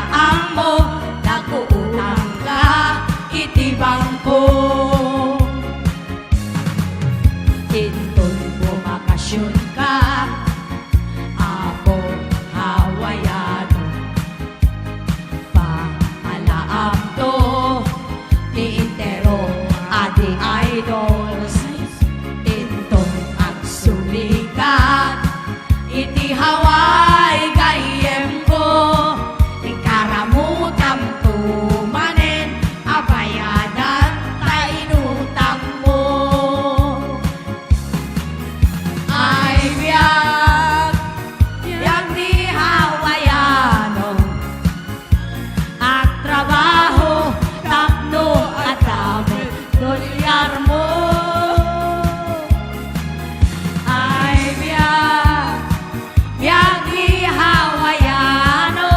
paglaang mo, nag-uutang ka, itibang ko. Inton bumakasyon ka, ako hawayano. Paalaam to, ni Intero, adi idols. Inton ang sulikat, iti haway gayem ko. Ikaramutam tumanen, abayadan tainutang mo. Ay biyag, biyag di hawayano, at trabaho, tapno at damo, dolyar mo. Ay biyag, biyag di hawayano,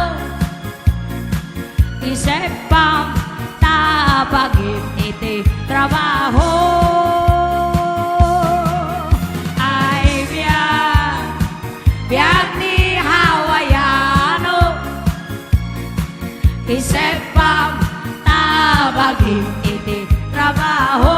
isepam tabagin iti trabaho. Ay biyag, biyag di hawayano, isepam tabagin iti trabaho.